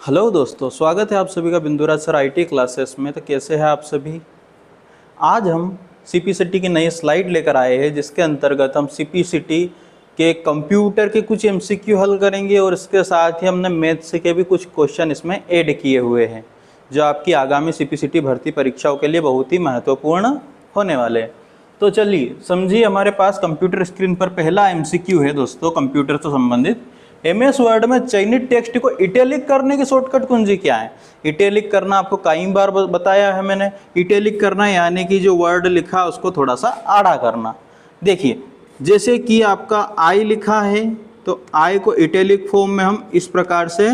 Hello दोस्तों, स्वागत है आप सभी का बिंदुराज सर आईटी क्लासेस में। तो कैसे हैं आप सभी। आज हम सीपीसीटी की नई स्लाइड लेकर आए हैं जिसके अंतर्गत हम सीपीसीटी के कंप्यूटर के कुछ एमसीक्यू हल करेंगे और इसके साथ ही हमने मैथ्स के भी कुछ क्वेश्चन इसमें ऐड किए हुए हैं जो आपकी आगामी सीपीसीटी भर्ती परीक्षाओं के लिए बहुत ही महत्वपूर्ण होने वाले हैं। तो चलिए समझिए, हमारे पास कंप्यूटर स्क्रीन पर पहला एमसीक्यू है दोस्तों कंप्यूटर से संबंधित। एमएस वर्ड में चयनित टेक्स्ट को इटैलिक करने की शॉर्टकट कुंजी क्या है। इटैलिक करना आपको कई बार बताया है मैंने। इटैलिक करना यानी कि जो वर्ड लिखा उसको थोड़ा सा आड़ा करना। देखिए, जैसे कि आपका आई लिखा है तो आई को इटैलिक फॉर्म में हम इस प्रकार से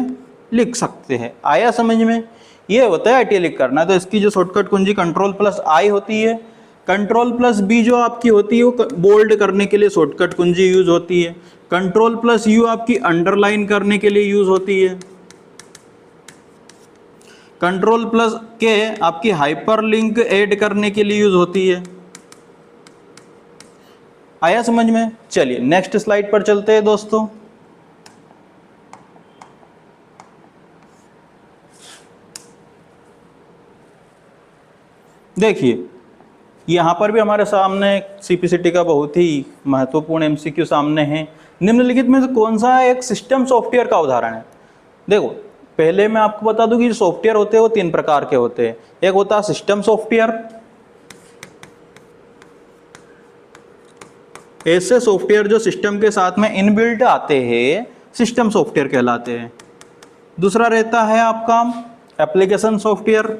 लिख सकते हैं। आया समझ में। ये होता है इटैलिक करना। तो इसकी जो शॉर्टकट कुंजी कंट्रोल प्लस आई होती है। कंट्रोल प्लस बी जो आपकी होती है वो बोल्ड करने के लिए शॉर्टकट कुंजी यूज होती है। कंट्रोल प्लस यू आपकी अंडरलाइन करने के लिए यूज होती है। कंट्रोल प्लस के आपकी हाइपरलिंक ऐड करने के लिए यूज होती है। आया समझ में। चलिए नेक्स्ट स्लाइड पर चलते हैं दोस्तों। देखिए, यहाँ पर भी हमारे सामने सीपीसीटी का बहुत ही महत्वपूर्ण एमसीक्यू सामने है। निम्नलिखित में से कौन सा एक सिस्टम सॉफ्टवेयर का उदाहरण है। देखो, पहले मैं आपको बता दूं कि जो सॉफ्टवेयर होते हैं वो तीन प्रकार के होते हैं। एक होता है सिस्टम सॉफ्टवेयर। ऐसे सॉफ्टवेयर जो सिस्टम के साथ में इनबिल्ट आते हैं सिस्टम सॉफ्टवेयर कहलाते हैं। दूसरा रहता है आपका एप्लीकेशन सॉफ्टवेयर।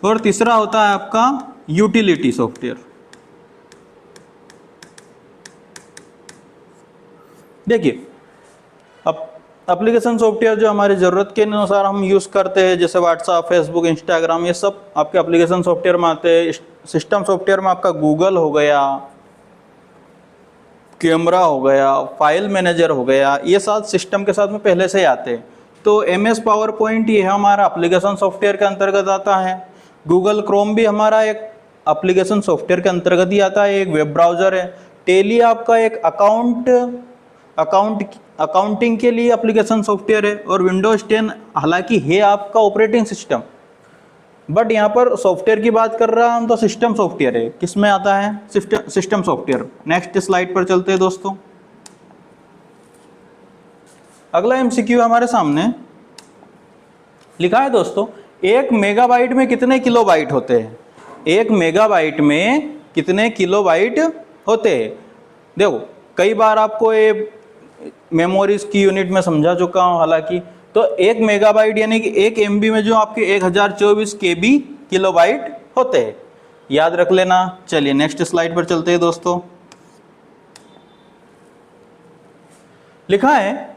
और तीसरा होता है आपका यूटिलिटी सॉफ्टवेयर। देखिए, अब एप्लीकेशन सॉफ्टवेयर जो हमारी ज़रूरत के अनुसार हम यूज़ करते हैं, जैसे व्हाट्सएप, फेसबुक, इंस्टाग्राम, ये सब आपके एप्लीकेशन सॉफ्टवेयर में आते हैं। सिस्टम सॉफ्टवेयर में आपका गूगल हो गया, कैमरा हो गया, फाइल मैनेजर हो गया, ये साथ सिस्टम के साथ में पहले से ही आते हैं। तो एमएस पावर पॉइंट ये हमारा एप्लीकेशन सॉफ्टवेयर के अंतर्गत आता है। गूगल क्रोम भी हमारा एक एप्लीकेशन सॉफ्टवेयर के अंतर्गत ही आता है, एक वेब ब्राउज़र है। टेली आपका एक अकाउंटिंग के लिए एप्लीकेशन सॉफ्टवेयर है। और विंडोज 10 हालांकि है आपका ऑपरेटिंग सिस्टम, बट यहाँ पर सॉफ्टवेयर की बात कर रहा हूँ तो सिस्टम सॉफ्टवेयर है। किस में आता है? System software. नेक्स्ट स्लाइड पर चलते हैं दोस्तों। अगला एमसीक्यू हमारे सामने लिखा है दोस्तों, 1 मेगाबाइट में कितने किलोबाइट होते हैं। 1 मेगाबाइट में कितने किलोबाइट होते हैं। देखो, कई बार आपको ये मेमोरीज की यूनिट में समझा चुका हूँ हालांकि। तो 1 मेगाबाइट यानी कि 1 MB में जो आपके 1024 KB किलोबाइट होते हैं, याद रख लेना। चलिए नेक्स्ट स्लाइड पर चलते हैं दोस्तों। लिखा है,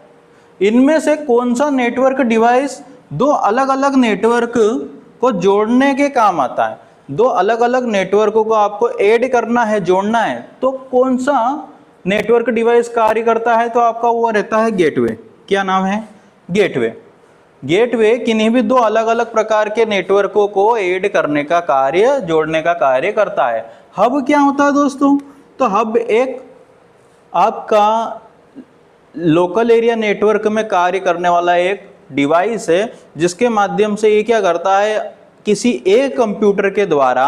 इनमें से कौन सा नेटवर्क डिवाइस दो अलग अलग नेटवर्क को जोड़ने के काम आता है। दो अलग अलग नेटवर्कों को आपको ऐड करना है, जोड़ना है, तो कौन सा नेटवर्क डिवाइस कार्य करता है। तो आपका वो रहता है गेटवे। क्या नाम है? गेटवे। गेटवे किन्हीं भी दो अलग अलग प्रकार के नेटवर्कों को ऐड करने का कार्य, जोड़ने का कार्य करता है। हब क्या होता है दोस्तों? तो हब एक आपका लोकल एरिया नेटवर्क में कार्य करने वाला एक डिवाइस है जिसके माध्यम से ये क्या करता है, किसी एक कंप्यूटर के द्वारा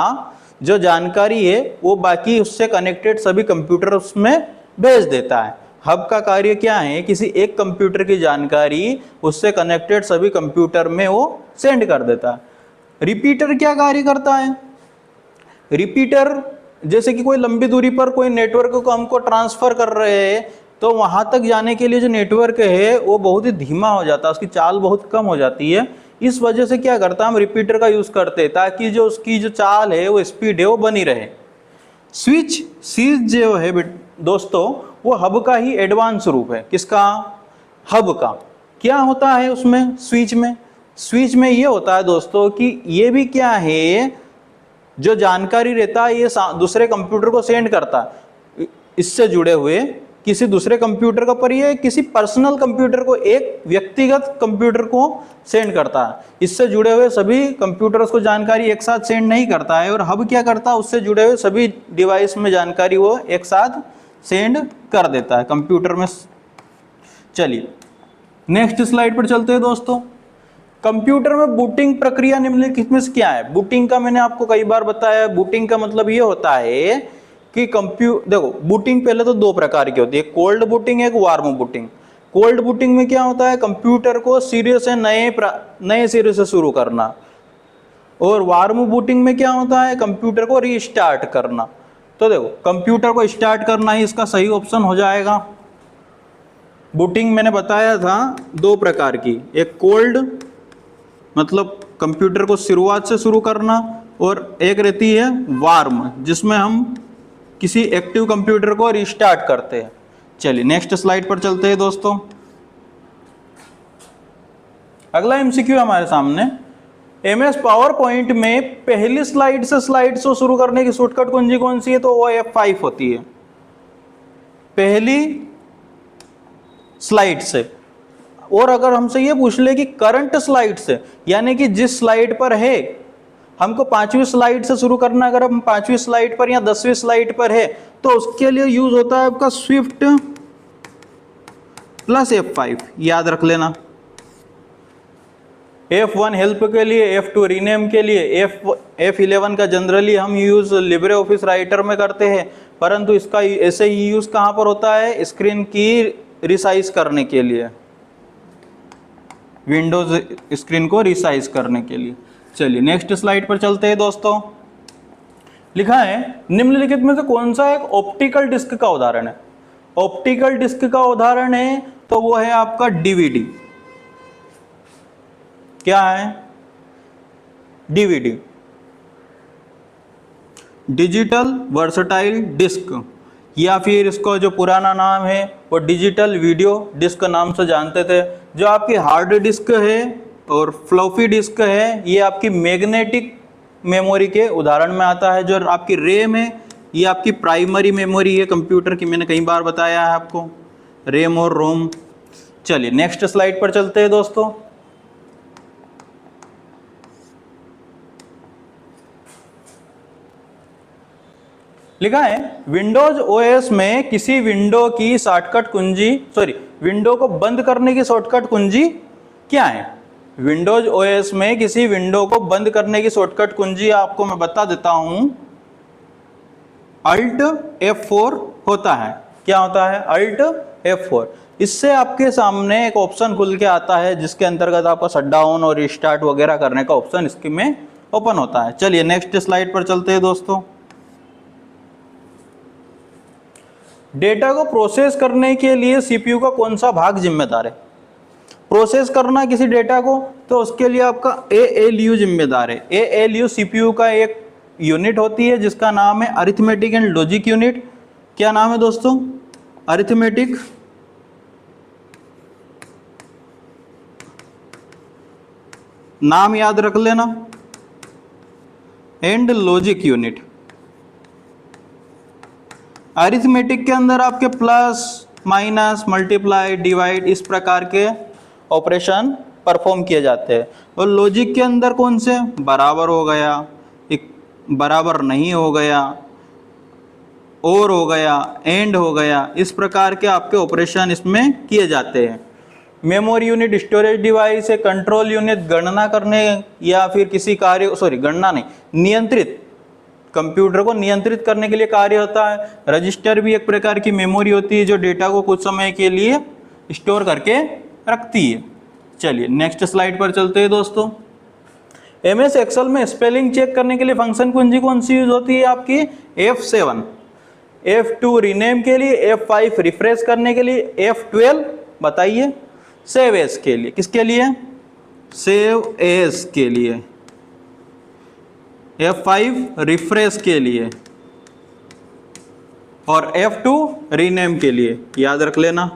जो जानकारी है वो बाकी उससे कनेक्टेड सभी कंप्यूटर्स में भेज देता है। हब का कार्य क्या है? किसी एक कंप्यूटर की जानकारी उससे कनेक्टेड सभी कंप्यूटर में वो सेंड कर देता है। रिपीटर क्या कार्य करता है? रिपीटर जैसे कि कोई लंबी दूरी पर कोई नेटवर्क को हमको ट्रांसफर कर रहे हैं तो वहां तक जाने के लिए जो नेटवर्क है वो बहुत ही धीमा हो जाता है, उसकी चाल बहुत कम हो जाती है। इस वजह से क्या करता है, हम रिपीटर का यूज करते हैं ताकि जो उसकी जो चाल है, वो स्पीड है, वो बनी रहे। स्विच जो है दोस्तों, वो हब का ही एडवांस रूप है। किसका? हब का। क्या होता है उसमें? स्विच में ये होता है दोस्तों कि ये भी क्या है, जो जानकारी रहता है ये दूसरे कंप्यूटर को सेंड करता है। इससे जुड़े हुए किसी दूसरे कंप्यूटर का, पर ये किसी पर्सनल कंप्यूटर को, एक व्यक्तिगत कंप्यूटर को सेंड करता है। इससे जुड़े हुए सभी कंप्यूटर्स को जानकारी एक साथ सेंड नहीं करता है। और हब क्या करता है, उससे जुड़े हुए सभी डिवाइस में जानकारी वो एक साथ सेंड कर देता है कंप्यूटर में। चलिए नेक्स्ट स्लाइड पर चलते हैं दोस्तों। कंप्यूटर में बूटिंग प्रक्रिया निम्नलिखित में से क्या है? बूटिंग का मैंने आपको कई बार बताया, बूटिंग का मतलब ये होता है कि देखो बूटिंग पहले तो दो प्रकार की होती है, कोल्ड बूटिंग, एक वार्म बूटिंग। कोल्ड बूटिंग में क्या होता है, कंप्यूटर को सिरे से नए सिरे से शुरू करना, और वार्म बूटिंग में क्या होता है, कंप्यूटर को रीस्टार्ट करना। तो देखो कंप्यूटर को स्टार्ट करना ही इसका सही ऑप्शन हो जाएगा। बूटिंग मैंने बताया था दो प्रकार की, एक कोल्ड मतलब कंप्यूटर को शुरुआत से शुरू करना, और एक रहती है वार्म जिसमें हम किसी एक्टिव कंप्यूटर को रीस्टार्ट करते हैं। चलिए नेक्स्ट स्लाइड पर चलते हैं दोस्तों। अगला एमसीक्यू हमारे सामने, एमएस पावर पॉइंट में पहली स्लाइड से स्लाइड्स को शुरू करने की शॉर्टकट कुंजी कौन सी है? तो वो F5 होती है, पहली स्लाइड से। और अगर हमसे ये पूछ ले कि करंट स्लाइड से, यानी कि जिस स्लाइड पर है, हमको 5वीं स्लाइड से शुरू करना, अगर हम 5वीं स्लाइड पर या 10वीं स्लाइड पर है तो उसके लिए यूज होता है आपका स्विफ्ट प्लस F5, याद रख लेना। F1 हेल्प के लिए, F2 रीनेम के लिए, F11 का जनरली हम यूज लिब्रे ऑफिस राइटर में करते हैं, परंतु इसका ऐसे ही यूज कहां पर होता है, स्क्रीन की रिसाइज करने के लिए, विंडोज स्क्रीन को रिसाइज करने के लिए। चलिए नेक्स्ट स्लाइड पर चलते हैं दोस्तों। लिखा है निम्नलिखित में से कौन सा एक ऑप्टिकल डिस्क का उदाहरण है? ऑप्टिकल डिस्क का उदाहरण है तो वो है आपका डीवीडी। क्या है? डीवीडी, डिजिटल वर्सटाइल डिस्क, या फिर इसको जो पुराना नाम है वो डिजिटल वीडियो डिस्क नाम से जानते थे। जो आपकी हार्ड डिस्क है और फ्लॉपी डिस्क है, ये आपकी मैग्नेटिक मेमोरी के उदाहरण में आता है। जो आपकी रैम है ये आपकी प्राइमरी मेमोरी है कंप्यूटर की, मैंने कई बार बताया है आपको, रैम और रोम। चलिए नेक्स्ट स्लाइड पर चलते हैं दोस्तों। लिखा है विंडोज ओएस में किसी विंडो की शॉर्टकट कुंजी, विंडो को बंद करने की शॉर्टकट कुंजी क्या है? विंडोज ओएस में किसी विंडो को बंद करने की शॉर्टकट कुंजी आपको मैं बता देता हूं, Alt F4 होता है। क्या होता है? Alt F4। इससे आपके सामने एक ऑप्शन खुल के आता है जिसके अंतर्गत आपका शट डाउन और रिस्टार्ट वगैरह करने का ऑप्शन इसके में ओपन होता है। चलिए नेक्स्ट स्लाइड पर चलते हैं दोस्तों। डेटा को प्रोसेस करने के लिए सीपीयू का कौन सा भाग जिम्मेदार है? प्रोसेस करना किसी डेटा को, तो उसके लिए आपका ALU जिम्मेदार है। ALU सीपीयू का एक यूनिट होती है जिसका नाम है अरिथमेटिक एंड लॉजिक यूनिट। क्या नाम है दोस्तों? अरिथमेटिक नाम याद रख लेना, एंड लॉजिक यूनिट। अरिथमेटिक के अंदर आपके प्लस, माइनस, मल्टीप्लाई, डिवाइड इस प्रकार के ऑपरेशन परफॉर्म किए जाते हैं। और लॉजिक के अंदर कौन से? बराबर हो गया, एक बराबर नहीं हो गया, और हो गया, एंड हो गया, इस प्रकार के आपके ऑपरेशन इसमें किए जाते हैं। मेमोरी यूनिट स्टोरेज डिवाइस है। कंट्रोल यूनिट गणना करने या फिर किसी कार्य गणना नहीं, नियंत्रित, कंप्यूटर को नियंत्रित करने के लिए कार्य होता है। रजिस्टर भी एक प्रकार की मेमोरी होती है जो डेटा को कुछ समय के लिए स्टोर करके रखती है। चलिए नेक्स्ट स्लाइड पर चलते हैं दोस्तों। एमएस एक्सेल में स्पेलिंग चेक करने के लिए फंक्शन कुंजी कौन सी यूज होती है? आपकी F7, F2 रीनेम के लिए, F5 रिफ्रेश करने के लिए, F12 बताइए सेव एज के लिए। किसके लिए? सेव एज के लिए। F5 रिफ्रेश के लिए और F2 रीनेम के लिए, याद रख लेना।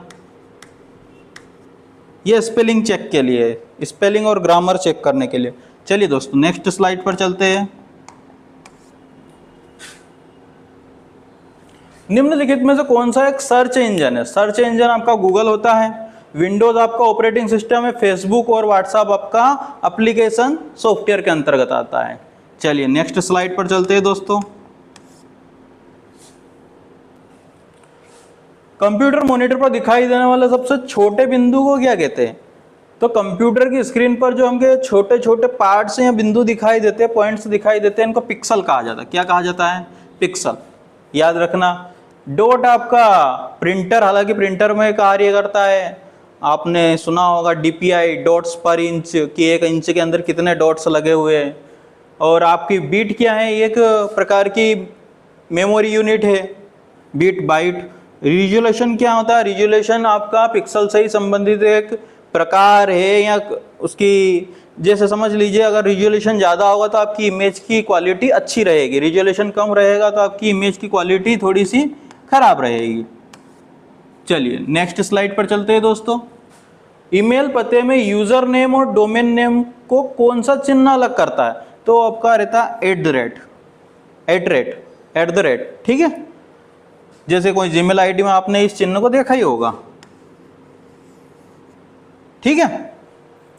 ये स्पेलिंग चेक के लिए, स्पेलिंग और ग्रामर चेक करने के लिए। चलिए दोस्तों नेक्स्ट स्लाइड पर चलते हैं। निम्नलिखित में से कौन सा एक सर्च इंजन है? सर्च इंजन आपका गूगल होता है, विंडोज आपका ऑपरेटिंग सिस्टम है, फेसबुक और व्हाट्सएप आपका एप्लीकेशन सॉफ्टवेयर के अंतर्गत आता है। चलिए नेक्स्ट स्लाइड पर चलते हैं दोस्तों। कंप्यूटर मॉनिटर पर दिखाई देने वाले सबसे छोटे बिंदु को क्या कहते हैं? तो कंप्यूटर की स्क्रीन पर जो हमके छोटे छोटे पार्ट्स या बिंदु दिखाई देते हैं, पॉइंट्स दिखाई देते हैं, इनको पिक्सल कहा जाता है। क्या कहा जाता है? पिक्सल। याद रखना। डॉट आपका प्रिंटर, हालांकि प्रिंटर में कार्य करता है, आपने सुना होगा डीपीआई, डॉट्स पर इंच, कि एक इंच के अंदर कितने डॉट्स लगे हुए हैं। और आपकी बीट क्या है? एक प्रकार की मेमोरी यूनिट है, बीट बाइट। रिजोल्यूशन क्या होता है? रिजोल्यूशन आपका पिक्सल से ही संबंधित एक प्रकार है, या उसकी जैसे समझ लीजिए, अगर रिजोल्यूशन ज़्यादा होगा तो आपकी इमेज की क्वालिटी अच्छी रहेगी, रिजोल्यूशन कम रहेगा तो आपकी इमेज की क्वालिटी थोड़ी सी खराब रहेगी। चलिए नेक्स्ट स्लाइड पर चलते हैं दोस्तों। ईमेल पते में यूजर नेम और डोमेन नेम को कौन सा चिन्ह अलग करता है? तो आपका रहता है एट द रेट, ठीक है। जैसे कोई जीमेल आईडी में आपने इस चिन्ह को देखा ही होगा, ठीक है।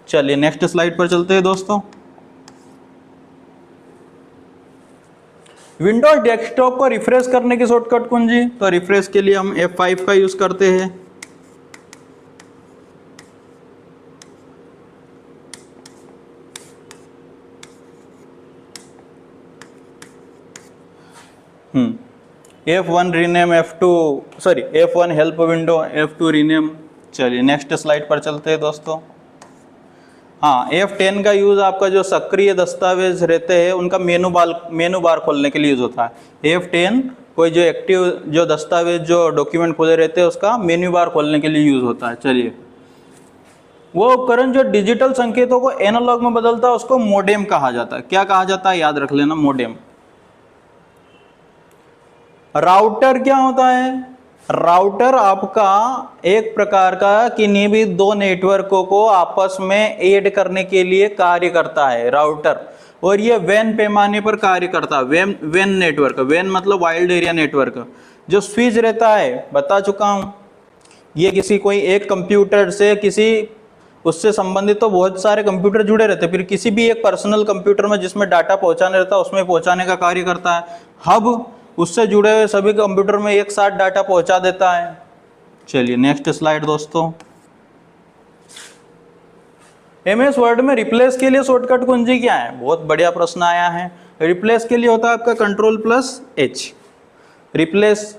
चलिए नेक्स्ट स्लाइड पर चलते हैं दोस्तों। विंडोज डेस्कटॉप को रिफ्रेश करने की शॉर्टकट कुंजी, तो रिफ्रेश के लिए हम F5 का यूज करते हैं। F1 rename, F1 help window, F2 rename. चलिए नेक्स्ट स्लाइड पर चलते हैं दोस्तों। हाँ, F10 का यूज आपका जो सक्रिय दस्तावेज रहते हैं उनका मेनू बार खोलने के लिए यूज होता है। F10 कोई जो एक्टिव जो दस्तावेज जो डॉक्यूमेंट खोले रहते हैं उसका मेन्यू बार खोलने के लिए यूज होता है। चलिए, वो उपकरण जो डिजिटल संकेतों को एनालॉग में बदलता है उसको मोडेम कहा जाता है। क्या कहा जाता है? याद रख लेना, मोडेम। राउटर क्या होता है? राउटर आपका एक प्रकार का किन्हीं भी दो नेटवर्कों को आपस में ऐड करने के लिए कार्य करता है, राउटर। और ये वैन पैमाने पर कार्य करता है। वैन नेटवर्क, वैन मतलब वाइल्ड एरिया नेटवर्क। जो स्विच रहता है, बता चुका हूं, ये किसी कोई एक कंप्यूटर से किसी उससे संबंधित तो बहुत सारे कंप्यूटर जुड़े रहते हैं, फिर किसी भी एक पर्सनल कंप्यूटर में जिसमें डाटा पहुंचाने रहता है उसमें पहुंचाने का कार्य करता है। हब उससे जुड़े हुए सभी कंप्यूटर में एक साथ डाटा पहुंचा देता है। चलिए नेक्स्ट स्लाइड दोस्तों। एमएस वर्ड में रिप्लेस के लिए शॉर्टकट कुंजी क्या है? बहुत बढ़िया प्रश्न आया है। रिप्लेस के लिए होता है आपका Ctrl+H। रिप्लेस,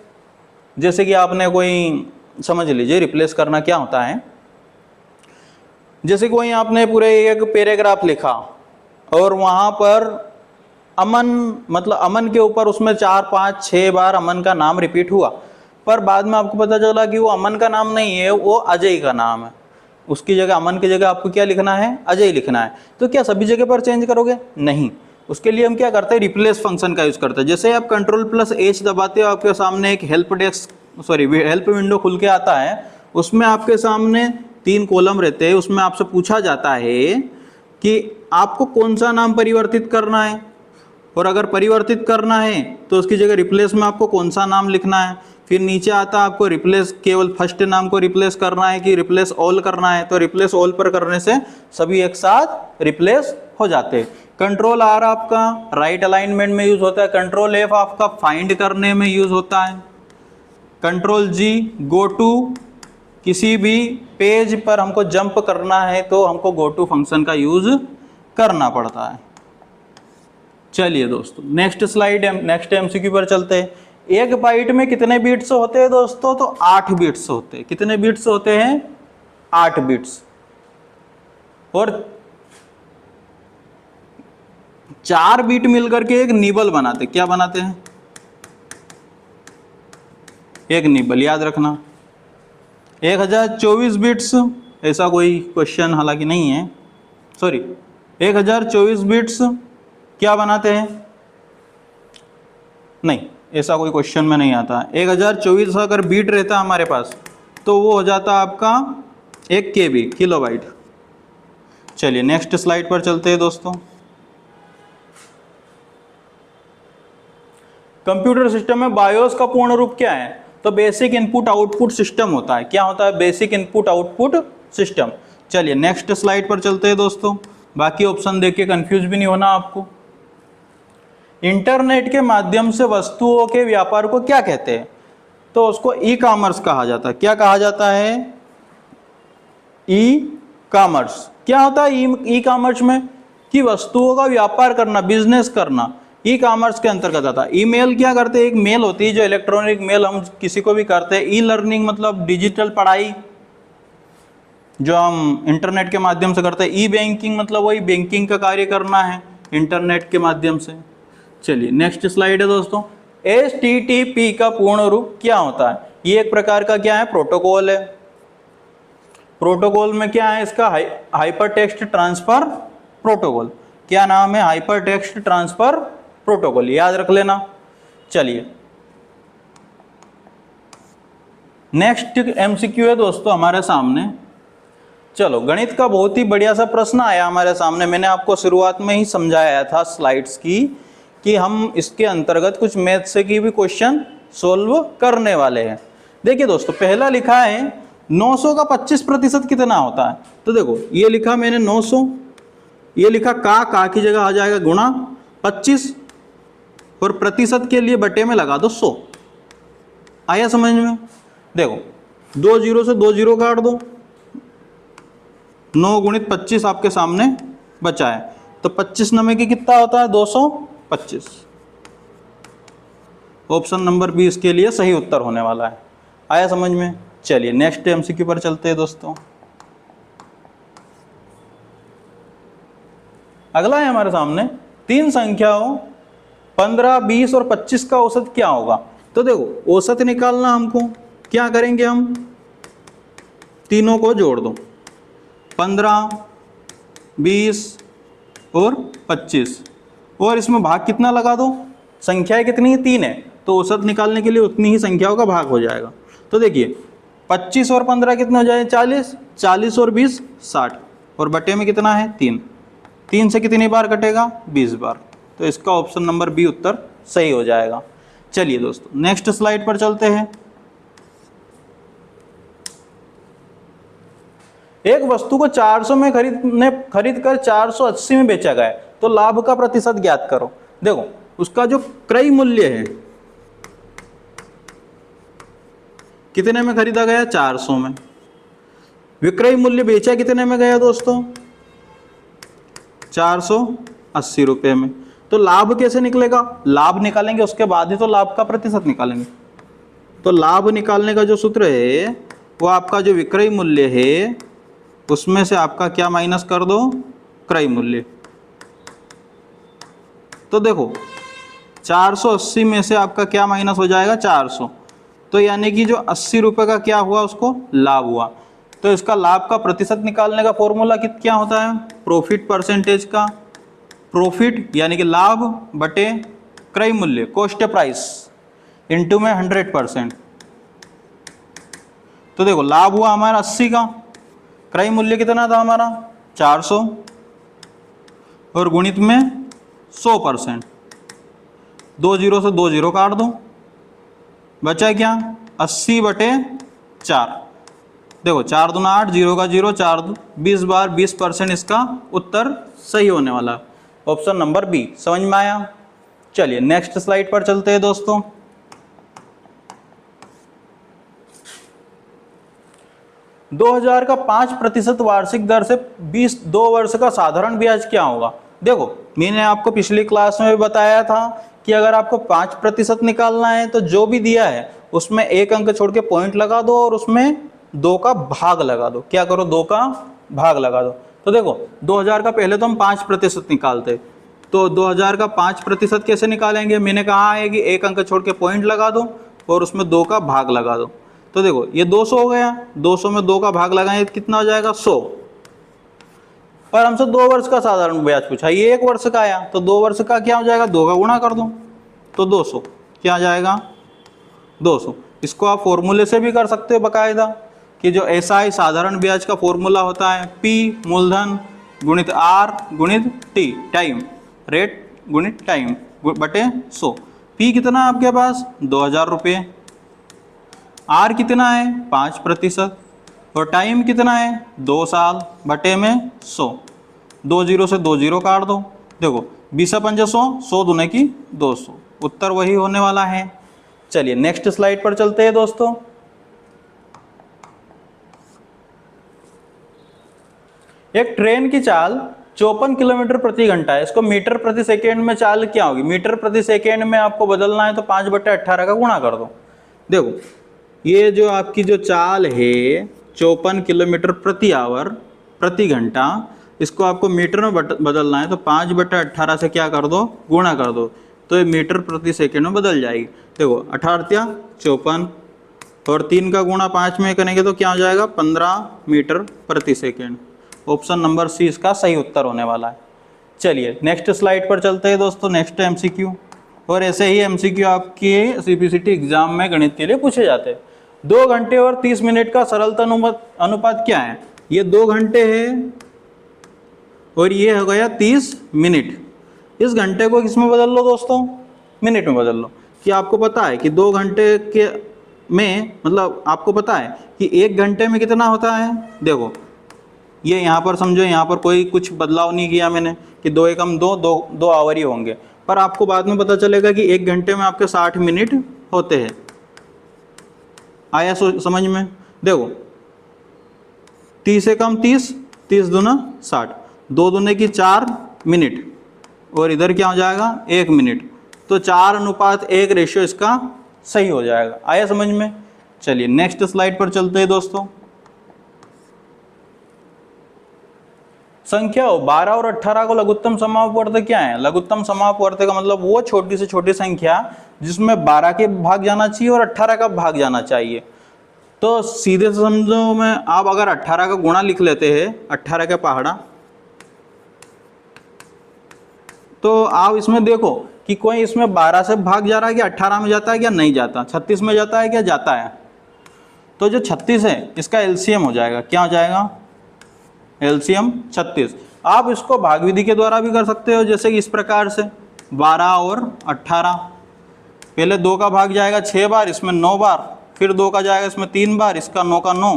जैसे कि आपने कोई समझ लीजिए रिप्लेस करना क्या होता है। जैसे कोई आपने पूरे एक पैराग्राफ लिखा और वहां पर अमन, मतलब अमन के ऊपर उसमें 4 5 6 बार अमन का नाम रिपीट हुआ, पर बाद में आपको पता चला कि वो अमन का नाम नहीं है, वो अजय का नाम है। उसकी जगह, अमन की जगह आपको क्या लिखना है? अजय लिखना है। तो क्या सभी जगह पर चेंज करोगे? नहीं। उसके लिए हम क्या करते हैं? रिप्लेस फंक्शन का यूज करते हैं। जैसे आप Ctrl+H दबाते हो, आपके सामने एक हेल्प विंडो खुल के आता है। उसमें आपके सामने 3 कॉलम रहते हैं। उसमें आपसे पूछा जाता है कि आपको कौन सा नाम परिवर्तित करना है, और अगर परिवर्तित करना है तो उसकी जगह रिप्लेस में आपको कौन सा नाम लिखना है। फिर नीचे आता है आपको रिप्लेस, केवल फर्स्ट नाम को रिप्लेस करना है कि रिप्लेस ऑल करना है। तो रिप्लेस ऑल पर करने से सभी एक साथ रिप्लेस हो जाते हैं। Ctrl+R आपका राइट अलाइनमेंट में यूज होता है। Ctrl+F आपका फाइंड करने में यूज होता है। Ctrl+G गो टू, किसी भी पेज पर हमको जंप करना है तो हमको गो टू फंक्शन का यूज करना पड़ता है। चलिए दोस्तों नेक्स्ट स्लाइड, नेक्स्ट एमसीक्यू पर चलते हैं। एक बाइट में कितने बिट्स होते हैं दोस्तों? तो 8 बिट्स होते हैं। कितने बिट्स होते हैं? 8 बिट्स। और 4 बिट मिलकर के एक निबल बनाते। क्या बनाते हैं? एक निबल। याद रखना 1024 बिट्स, ऐसा कोई क्वेश्चन हालांकि नहीं है, 1024 बिट्स क्या बनाते हैं? नहीं, ऐसा कोई क्वेश्चन में नहीं आता। 1024 अगर बीट रहता हमारे पास तो वो हो जाता आपका 1 KB, किलोबाइट। चलिए नेक्स्ट स्लाइड पर चलते हैं दोस्तों। कंप्यूटर सिस्टम में बायोस का पूर्ण रूप क्या है? तो बेसिक इनपुट आउटपुट सिस्टम होता है। क्या होता है? Basic input output system. चलिए नेक्स्ट स्लाइड पर चलते हैं दोस्तों। बाकी ऑप्शन देख के कंफ्यूज भी नहीं होना आपको। इंटरनेट के माध्यम से वस्तुओं के व्यापार को क्या कहते हैं? तो उसको ई कॉमर्स कहा जाता है। क्या कहा जाता है? E commerce. क्या होता है ई कॉमर्स में? कि वस्तुओं का व्यापार करना, बिजनेस करना, ई कॉमर्स के अंतर्गत आता है। ईमेल क्या करते हैं? एक मेल होती है जो इलेक्ट्रॉनिक मेल हम किसी को भी करते हैं। ई लर्निंग मतलब डिजिटल पढ़ाई जो हम इंटरनेट के माध्यम से करते हैं। ई बैंकिंग मतलब वही बैंकिंग का कार्य करना है इंटरनेट के माध्यम से। चलिए नेक्स्ट स्लाइड है दोस्तों। HTTP का पूर्ण रूप क्या होता है? ये एक प्रकार का क्या है? प्रोटोकॉल है। प्रोटोकॉल में क्या है इसका? Hyper text transfer protocol. क्या नाम है? हाइपर टेक्स्ट ट्रांसफर प्रोटोकॉल, याद रख लेना। चलिए नेक्स्ट MCQ है दोस्तों हमारे सामने। चलो गणित का बहुत ही बढ़िया सा प्रश्न आया हमारे सामने। मैंने आपको शुरुआत में ही समझाया था स्लाइड्स की कि हम इसके अंतर्गत कुछ मैथ से की भी क्वेश्चन सोल्व करने वाले हैं। देखिए दोस्तों पहला लिखा है 900 का 25% कितना होता है? तो देखो ये लिखा मैंने 900, ये लिखा का की जगह आ जाएगा गुणा 25 और प्रतिशत के लिए बटे में लगा दो 100। आया समझ में? देखो 2 जीरो से 2 जीरो काट दो, 9 गुणित 25 आपके सामने बचा है। तो 25 नंबर की कितना होता है? 225। ऑप्शन नंबर 20 के लिए सही उत्तर होने वाला है। आया समझ में? चलिए नेक्स्ट MCQ पर चलते हैं दोस्तों। अगला है हमारे सामने 3 संख्याओं 15, 20 और 25 का औसत क्या होगा? तो देखो औसत निकालना हमको, क्या करेंगे हम? तीनों को जोड़ दो, 15, 20 और 25, और इसमें भाग कितना लगा दो? संख्याएं कितनी है? 3 है, तो औसत निकालने के लिए उतनी ही संख्याओं का भाग हो जाएगा। तो देखिए 25 और 15 कितने हो जाए? 40, 40 और 20 60, और बटे में कितना है? 3। 3 से कितनी बार कटेगा? 20 बार। तो इसका ऑप्शन नंबर बी उत्तर सही हो जाएगा। चलिए दोस्तों नेक्स्ट स्लाइड पर चलते हैं। एक वस्तु को 400 में खरीद कर 480 में बेचा गया, तो लाभ का प्रतिशत ज्ञात करो। देखो उसका जो क्रय मूल्य है कितने में खरीदा गया? 400 में। विक्रय मूल्य बेचा कितने में गया दोस्तों? 480 रुपये में। तो लाभ कैसे निकलेगा? लाभ निकालेंगे उसके बाद ही तो लाभ का प्रतिशत निकालेंगे। तो लाभ निकालने का जो सूत्र है वो आपका जो विक्रय मूल्य है उसमें से आपका क्या माइनस कर दो? क्रय मूल्य। तो देखो 480 में से आपका क्या माइनस हो जाएगा? 400। तो यानी कि जो 80 रुपये का क्या हुआ? उसको लाभ हुआ। तो इसका लाभ का प्रतिशत निकालने का फॉर्मूला क्या होता है? प्रॉफिट परसेंटेज का, प्रॉफिट यानी कि लाभ बटे क्रय मूल्य, कॉस्ट प्राइस, इंटू में 100%। तो देखो लाभ हुआ हमारा 80 का, क्रय मूल्य कितना था हमारा? 400, और गुणित में 100%। 2 जीरो से 2 जीरो काट दो, बचा क्या? 80 बटे 4। देखो 4 दूना 8, 0 का 0, 4 20 बार 20%। इसका उत्तर सही होने वाला है ऑप्शन नंबर बी। समझ में आया? चलिए नेक्स्ट स्लाइड पर चलते हैं दोस्तों। दो 2000 का 5% वार्षिक दर से 2 वर्ष का साधारण ब्याज क्या होगा? देखो मैंने आपको पिछली क्लास में भी बताया था कि अगर आपको 5% निकालना है तो जो भी दिया है उसमें 1 अंक छोड़ के पॉइंट लगा दो और उसमें 2 का भाग लगा दो। क्या करो? 2 का भाग लगा दो। तो देखो 2000 का पहले तो हम 5% निकालते, तो 2000 का 5% कैसे निकालेंगे? मैंने कहा है कि 1 अंक छोड़ के पॉइंट लगा दो और उसमें 2 का भाग लगा दो। तो देखो ये 200 हो गया, 200 में 2 का भाग लगाएं तो कितना हो जाएगा? 100। पर हमसे 2 वर्ष का साधारण ब्याज पूछा, ये 1 वर्ष का आया, तो 2 वर्ष का क्या हो जाएगा? 2 का गुणा कर दो, तो 200 क्या आ जाएगा? 200। इसको आप फॉर्मूले से भी कर सकते हो बकायदा, कि जो SI साधारण ब्याज का फॉर्मूला होता है P मूलधन गुणित R गुणित T टाइम, रेट गुणित टाइम बटे 100। P कितना है आपके पास? 2000 रुपये। R कितना है? 5%। और टाइम कितना है? 2 साल बटे में 100। 2 जीरो से 2 जीरो काट दो, देखो 20 पंजे 100, 100 दूने की 200, उत्तर वही होने वाला है। चलिए नेक्स्ट स्लाइड पर चलते हैं दोस्तों। एक ट्रेन की चाल 54 किलोमीटर प्रति घंटा है, इसको मीटर प्रति सेकेंड में चाल क्या होगी? मीटर प्रति सेकेंड में आपको बदलना है तो 5/18 का गुणा कर दो। देखो ये जो आपकी जो चाल है 54 किलोमीटर प्रति आवर प्रति घंटा, इसको आपको मीटर में बदलना है तो 5/18 से क्या कर दो? गुणा कर दो, तो ये मीटर प्रति सेकेंड में बदल जाएगी। देखो 18 54 और 3 का गुणा 5 में करेंगे तो क्या हो जाएगा? 15 मीटर प्रति सेकेंड। ऑप्शन नंबर सी इसका सही उत्तर होने वाला है। चलिए नेक्स्ट स्लाइड पर चलते हैं दोस्तों, नेक्स्ट एमसीक्यू। और ऐसे ही एमसीक्यू आपके सीपीसीटी एग्जाम में गणित के लिए पूछे जाते हैं। 2 घंटे और 30 मिनट का सरलता अनुपात क्या है? ये 2 घंटे है और ये हो गया 30 मिनट। इस घंटे को किस में बदल लो दोस्तों? मिनट में बदल लो। कि आपको पता है कि 2 घंटे के में मतलब आपको पता है कि 1 घंटे में कितना होता है? देखो ये यहाँ पर समझो, यहाँ पर कोई कुछ बदलाव नहीं किया मैंने कि 2 एकम 2 आवर ही होंगे, पर आपको बाद में पता चलेगा कि 1 घंटे में आपके 60 मिनट होते हैं। आया समझ में? देखो 30 एकम 30, 30 दूना 60, 2 दूने की 4 मिनट और इधर क्या हो जाएगा? 1 मिनट, तो 4:1 रेशियो इसका सही हो जाएगा। आया समझ में? चलिए नेक्स्ट स्लाइड पर चलते हैं दोस्तों। संख्या 12 और 18 को लघुत्तम समापवर्त क्या है? लघुत्तम समापवर्त का मतलब वो छोटी से छोटी संख्या जिसमें 12 के भाग जाना चाहिए और 18 का भाग जाना चाहिए। तो सीधे से समझो मैं, आप अगर 18 का गुणा लिख लेते हैं, 18 का पहाड़ा, तो आप इसमें देखो कि कोई इसमें 12 से भाग जा रहा है कि 18 में जाता है क्या नहीं जाता, 36 में जाता है क्या जाता है। तो जो 36 है इसका एलसीएम हो जाएगा, क्या हो जाएगा? एलसीएम 36। आप इसको भाग विधि के द्वारा भी कर सकते हो, जैसे कि इस प्रकार से 12 और 18, पहले 2 का भाग जाएगा 6 बार, इसमें 9 बार, फिर 2 का जाएगा इसमें 3 बार, इसका 9 का 9,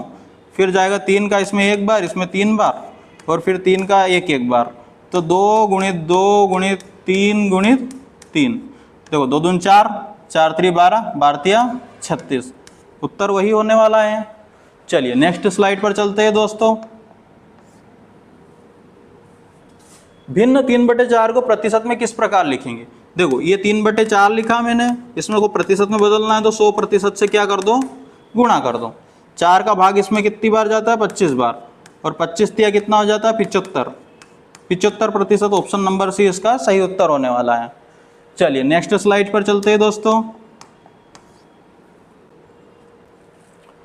फिर जाएगा 3 का इसमें 1 बार, इसमें 3 बार, और फिर 3 का 1 बार। तो 2 गुणित 2 गुणित 3 गुणित 3, देखो 2 दून 4, 4 3 12, 12 36, उत्तर वही होने वाला है। चलिए नेक्स्ट स्लाइड पर चलते हैं दोस्तों। भिन्न 3/4 को प्रतिशत में किस प्रकार लिखेंगे? देखो ये 3/4 लिखा मैंने, इसमें को प्रतिशत में बदलना है तो 100% से क्या कर दो? गुणा कर दो। 4 का भाग इसमें कितनी बार जाता है? 25 बार, और 25 तिया कितना हो जाता है? 75, 75%। ऑप्शन नंबर सी इसका सही उत्तर होने वाला है। चलिए नेक्स्ट स्लाइड पर चलते हैं दोस्तों।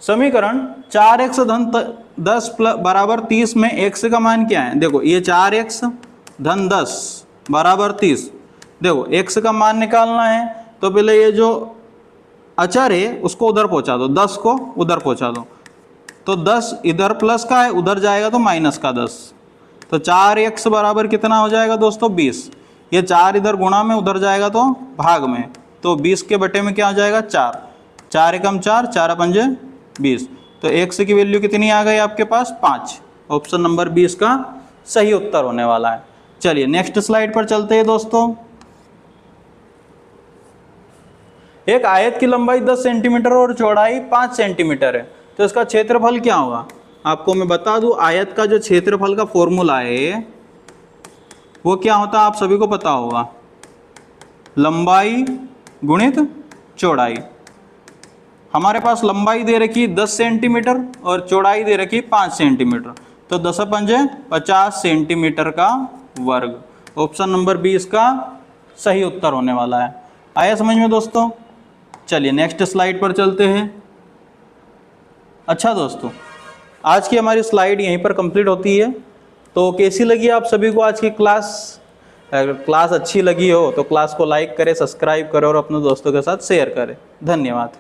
समीकरण 4x धन 10 बराबर 30 में x का मान क्या है? देखो ये 4x धन 10 बराबर 30, देखो x का मान निकालना है तो पहले ये जो अचर है उसको उधर पहुंचा दो, 10 को उधर पहुंचा दो, तो 10 इधर प्लस का है, उधर जाएगा तो माइनस का 10, तो 4x बराबर कितना हो जाएगा दोस्तों? 20। ये 4 इधर गुणा में, उधर जाएगा तो भाग में, तो 20 के बटे में क्या हो जाएगा? 4, 4 एकम 4, 4 पंजे 20, तो x की वैल्यू कितनी आ गई आपके पास? 5। ऑप्शन नंबर 20 का सही उत्तर होने वाला है। चलिए नेक्स्ट स्लाइड पर चलते हैं दोस्तों। एक आयत की लंबाई 10 सेंटीमीटर और चौड़ाई 5 सेंटीमीटर है, तो इसका क्षेत्रफल क्या होगा? आपको मैं बता दूं, आयत का जो क्षेत्रफल का फॉर्मूला है वो क्या होता है? आप सभी को पता होगा, लंबाई गुणित चौड़ाई। हमारे पास लंबाई दे रखी 10 सेंटीमीटर और चौड़ाई दे रखी 5 सेंटीमीटर, तो 10 पंजे 50 सेंटीमीटर का वर्ग। ऑप्शन नंबर 20 का सही उत्तर होने वाला है। आया समझ में दोस्तों? चलिए नेक्स्ट स्लाइड पर चलते हैं। अच्छा दोस्तों, आज की हमारी स्लाइड यहीं पर कंप्लीट होती है। तो कैसी लगी आप सभी को आज की क्लास? अगर क्लास अच्छी लगी हो तो क्लास को लाइक करें, सब्सक्राइब करें और अपने दोस्तों के साथ शेयर करें। धन्यवाद।